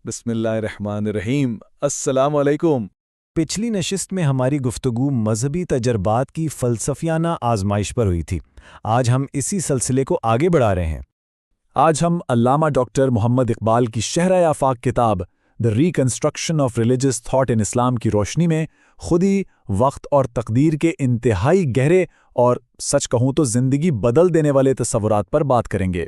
बिस्मिल्लाहिर्रहमानिर्रहीम। अस्सलाम वालेकुम। पिछली नशिस्त में हमारी गुफ्तगू मजहबी तजर्बात की फ़लसफ़ियाना आजमाइश पर हुई थी। आज हम इसी सिलसिले को आगे बढ़ा रहे हैं। आज हम अल्लामा डॉक्टर मोहम्मद इकबाल की शहर आफाक किताब the reconstruction of religious thought in Islam की रोशनी में खुदी, वक्त और तकदीर के इंतहाई गहरे और सच कहूँ तो ज़िंदगी बदल देने वाले तसव्वुरात पर बात करेंगे।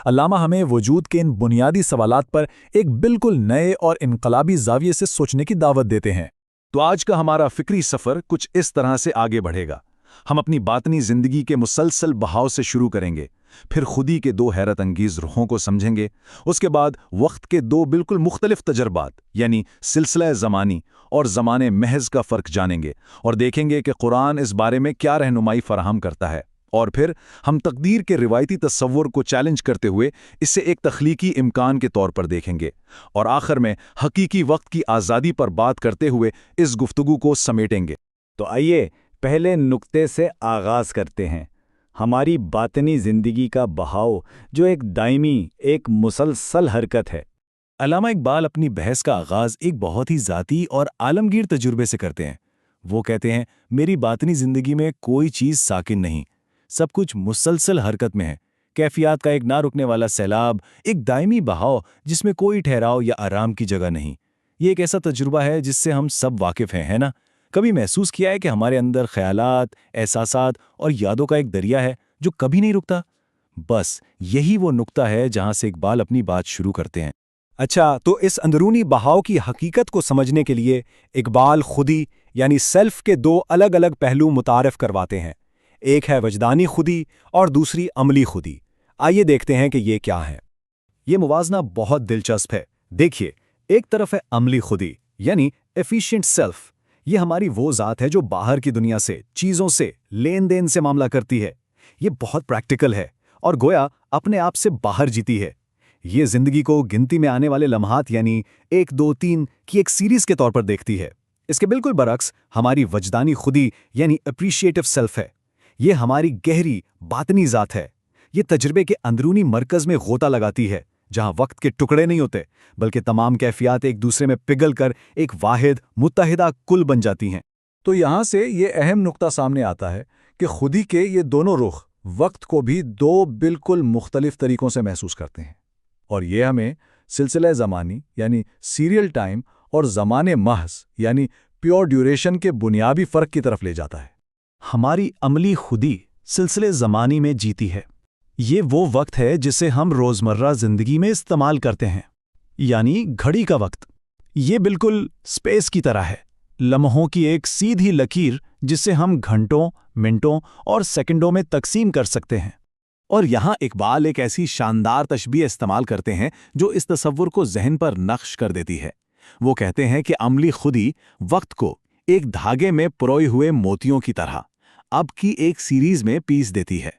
अल्लामा हमें वजूद के इन बुनियादी सवालात पर एक बिल्कुल नए और इनकलाबी ज़ाविये से सोचने की दावत देते हैं। तो आज का हमारा फ़िक्री सफ़र कुछ इस तरह से आगे बढ़ेगा। हम अपनी बातनी ज़िंदगी के मुसलसल बहाव से शुरू करेंगे, फिर खुदी के दो हैरत अंगीज़ रुखों को समझेंगे, उसके बाद वक्त के दो बिल्कुल मुख्तलिफ तजर्बात यानी सिलसिला ज़मानी और ज़माने महज का फ़र्क जानेंगे और देखेंगे कि कुरान इस बारे में क्या रहनुमाई फराहम करता है। और फिर हम तकदीर के रिवायती तस्वुर को चैलेंज करते हुए इसे एक तख्लीकी इम्कान के तौर पर देखेंगे और आखिर में हकीकी वक्त की आज़ादी पर बात करते हुए इस गुफ्तगू को समेटेंगे। तो आइए पहले नुक्ते से आगाज़ करते हैं। हमारी बातनी ज़िंदगी का बहाव जो एक दायमी, एक मुसलसल हरकत है। अल्लामा इकबाल अपनी बहस का आगाज़ एक बहुत ही ज़ाती और आलमगीर तजुर्बे से करते हैं। वो कहते हैं, मेरी बातनी ज़िंदगी में कोई चीज़ साकिन नहीं, सब कुछ मुसलसल हरकत में है। कैफियत का एक ना रुकने वाला सैलाब, एक दायमी बहाव जिसमें कोई ठहराव या आराम की जगह नहीं। ये एक ऐसा तजुर्बा है जिससे हम सब वाकिफ़ हैं, है ना? कभी महसूस किया है कि हमारे अंदर ख्यालात, एहसासात और यादों का एक दरिया है जो कभी नहीं रुकता? बस यही वो नुक्ता है जहां से इकबाल अपनी बात शुरू करते हैं। अच्छा, तो इस अंदरूनी बहाव की हकीकत को समझने के लिए इकबाल खुदी यानी सेल्फ के दो अलग अलग पहलू मुतारफ करवाते हैं। एक है वजदानी खुदी और दूसरी अमली खुदी। आइए देखते हैं कि ये क्या है। ये मुवाजना बहुत दिलचस्प है। देखिए, एक तरफ है अमली खुदी यानी एफिशिएंट सेल्फ। ये हमारी वो ज़ात है जो बाहर की दुनिया से, चीज़ों से, लेन देन से मामला करती है। ये बहुत प्रैक्टिकल है और गोया अपने आप से बाहर जीती है। ये ज़िंदगी को गिनती में आने वाले लम्हात यानी 1, 2, 3 की एक सीरीज़ के तौर पर देखती है। इसके बिल्कुल बरक्स हमारी वजदानी खुदी यानी अप्रिशिएटिव सेल्फ है। ये हमारी गहरी बातनी ज़ात है। ये तजर्बे के अंदरूनी मरकज़ में गोता लगाती है, जहाँ वक्त के टुकड़े नहीं होते बल्कि तमाम कैफियत एक दूसरे में पिघल कर एक वाहिद मुत्तहिदा कुल बन जाती हैं। तो यहाँ से ये अहम नुक्ता सामने आता है कि खुदी के ये दोनों रुख वक्त को भी दो बिल्कुल मुख्तलिफ तरीक़ों से महसूस करते हैं और ये हमें सिलसिला ज़मानी यानी सीरियल टाइम और ज़माने महज यानी प्योर ड्यूरेशन के बुनियादी फ़र्क की तरफ ले जाता है। हमारी अमली खुदी सिलसिले ज़मानी में जीती है। ये वो वक्त है जिसे हम रोज़मर्रा ज़िंदगी में इस्तेमाल करते हैं, यानी घड़ी का वक्त। ये बिल्कुल स्पेस की तरह है, लम्हों की एक सीधी लकीर जिसे हम घंटों, मिनटों और सेकंडों में तकसीम कर सकते हैं। और यहाँ इकबाल एक ऐसी शानदार तशबीह इस्तेमाल करते हैं जो इस तसव्वुर को ज़हन पर नक्श कर देती है। वो कहते हैं कि अमली खुदी वक्त को एक धागे में पुरोए हुए मोतियों की तरह अब की एक सीरीज में पीस देती है।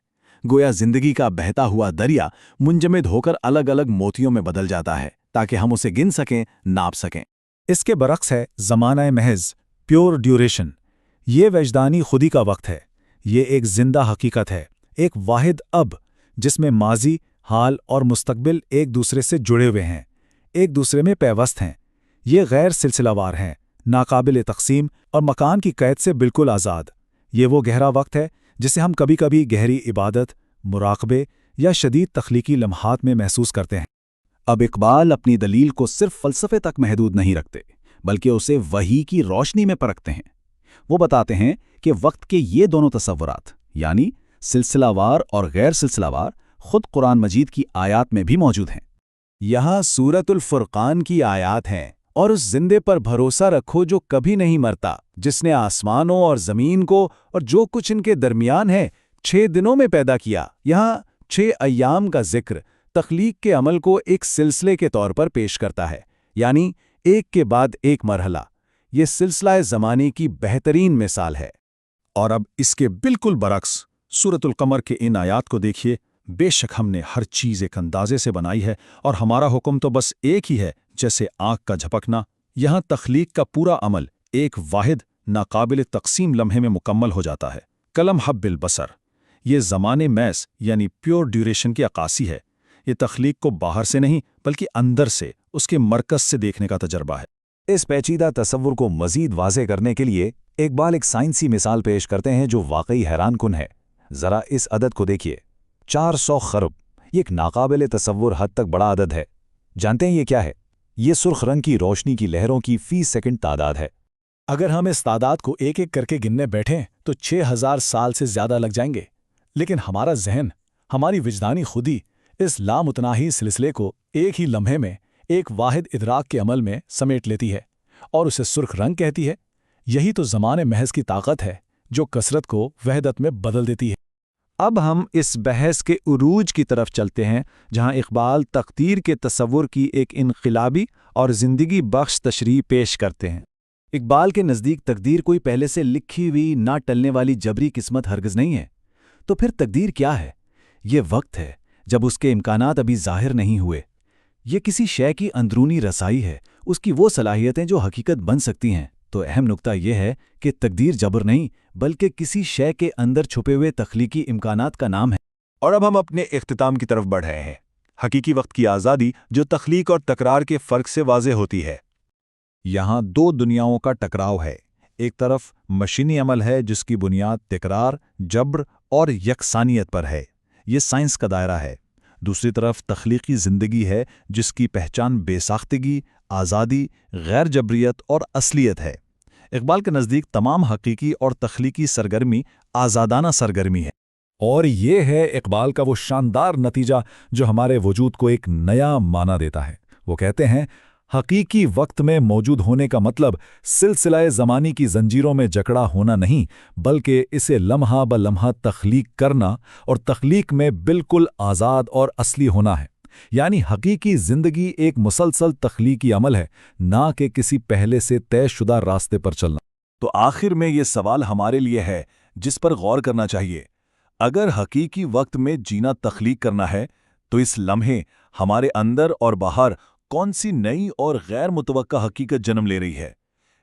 गोया जिंदगी का बहता हुआ दरिया मुंजमद होकर अलग अलग मोतियों में बदल जाता है ताकि हम उसे गिन सकें, नाप सकें। इसके बरक्स है ज़माना महज प्योर ड्यूरेशन। ये वजदानी खुदी का वक्त है। ये एक जिंदा हकीकत है, एक वाहिद अब जिसमें माजी, हाल और मुस्तकबिल एक दूसरे से जुड़े हुए हैं, एक दूसरे में पैवस्त हैं। ये गैर सिलसिलावार हैं, नाकाबिल तक़सीम और मकान की कैद से बिल्कुल आज़ाद। ये वो गहरा वक्त है जिसे हम कभी कभी गहरी इबादत, मुराक़बे या शदीद तख्लीकी लम्हात में महसूस करते हैं। अब इकबाल अपनी दलील को सिर्फ फ़लसफ़े तक महदूद नहीं रखते बल्कि उसे वही की रोशनी में परखते हैं। वो बताते हैं कि वक्त के ये दोनों तसव्वुरात यानी सिलसिलावार और गैर सिलसिलावार खुद कुरान मजीद की आयात में भी मौजूद हैं। यहाँ सूरतुल फुरक़ान की आयात हैं, और उस जिंदे पर भरोसा रखो जो कभी नहीं मरता, जिसने आसमानों और ज़मीन को और जो कुछ इनके दरमियान है 6 दिनों में पैदा किया। यहाँ 6 अय्याम का जिक्र तख्लीक के अमल को एक सिलसिले के तौर पर पेश करता है, यानी एक के बाद एक मरहला। ये सिलसिला ज़माने की बेहतरीन मिसाल है। और अब इसके बिल्कुल बरक्स सूरतुल कमर के इन आयात को देखिए। बेशक हमने हर चीज़ एक अंदाजे से बनाई है और हमारा हुक्म तो बस एक ही है, जैसे आँख का झपकना। यहाँ तख्लीक का पूरा अमल एक वाहिद नाकाबिल तक़सीम लम्हे में मुकम्मल हो जाता है। कलम हब्बिल बसर, ये ज़माने मैस यानी प्योर ड्यूरेशन की अक्कासी है। ये तख्लीक को बाहर से नहीं बल्कि अंदर से اس کے مرکز سے دیکھنے کا تجربہ ہے۔ اس پیچیدہ تصور کو مزید واضح کرنے کے لیے اقبال ایک سائنسی مثال پیش کرتے ہیں جو واقعی حیران کن ہے۔ ذرا اس عدد کو دیکھیے، 400 خرب۔ یہ ایک ناقابل تصور حد تک بڑا عدد ہے۔ جانتے ہیں یہ کیا ہے؟ یہ سرخ رنگ کی روشنی کی لہروں کی فی سیکنڈ تعداد ہے۔ اگر ہم اس تعداد کو ایک ایک کر کے گننے بیٹھیں تو 6000 سال سے زیادہ لگ جائیں گے، لیکن ہمارا ذہن، ہماری وجدانی خودی اس لامتناہی سلسلے کو ایک ہی لمحے میں ایک واحد ادراک کے عمل میں سمیٹ لیتی ہے اور اسے سرخ رنگ کہتی ہے۔ یہی تو زمان محض کی طاقت ہے جو کثرت کو وحدت میں بدل دیتی ہے۔ اب ہم اس بحث کے عروج کی طرف چلتے ہیں جہاں اقبال تقدیر کے تصور کی ایک انقلابی اور زندگی بخش تشریح پیش کرتے ہیں۔ اقبال کے نزدیک تقدیر کوئی پہلے سے لکھی ہوئی نہ ٹلنے والی جبری قسمت ہرگز نہیں ہے۔ تو پھر تقدیر کیا ہے؟ یہ وقت ہے جب اس کے امکانات ابھی ظاہر نہیں ہوئے۔ یہ کسی شے کی اندرونی رسائی ہے، اس کی وہ صلاحیتیں جو حقیقت بن سکتی ہیں۔ تو اہم نکتہ یہ ہے کہ تقدیر جبر نہیں بلکہ کسی شے کے اندر چھپے ہوئے تخلیقی امکانات کا نام ہے۔ اور اب ہم اپنے اختتام کی طرف بڑھ رہے ہیں، حقیقی وقت کی آزادی جو تخلیق اور تکرار کے فرق سے واضح ہوتی ہے۔ یہاں دو دنیاؤں کا ٹکراؤ ہے۔ ایک طرف مشینی عمل ہے جس کی بنیاد تکرار، جبر اور یکسانیت پر ہے، یہ سائنس کا دائرہ ہے۔ دوسری طرف تخلیقی زندگی ہے جس کی پہچان بے ساختگی، آزادی، غیر جبریت اور اصلیت ہے۔ اقبال کے نزدیک تمام حقیقی اور تخلیقی سرگرمی آزادانہ سرگرمی ہے۔ اور یہ ہے اقبال کا وہ شاندار نتیجہ جو ہمارے وجود کو ایک نیا معنی دیتا ہے۔ وہ کہتے ہیں، حقیقی وقت میں موجود ہونے کا مطلب سلسلہ زمانی کی زنجیروں میں جکڑا ہونا نہیں، بلکہ اسے لمحہ بلمحہ تخلیق کرنا اور تخلیق میں بالکل آزاد اور اصلی ہونا ہے۔ یعنی حقیقی زندگی ایک مسلسل تخلیقی عمل ہے، نہ کہ کسی پہلے سے طے شدہ راستے پر چلنا۔ تو آخر میں یہ سوال ہمارے لیے ہے جس پر غور کرنا چاہیے۔ اگر حقیقی وقت میں جینا تخلیق کرنا ہے تو اس لمحے ہمارے اندر اور باہر کون سی نئی اور غیر متوقع حقیقت جنم لے رہی ہے؟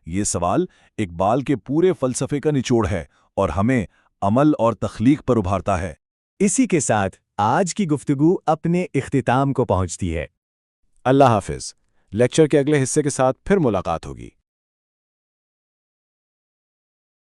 یہ سوال اقبال کے پورے فلسفے کا نچوڑ ہے اور ہمیں عمل اور تخلیق پر ابھارتا ہے۔ اسی کے ساتھ آج کی گفتگو اپنے اختتام کو پہنچتی ہے۔ اللہ حافظ۔ لیکچر کے اگلے حصے کے ساتھ پھر ملاقات ہوگی۔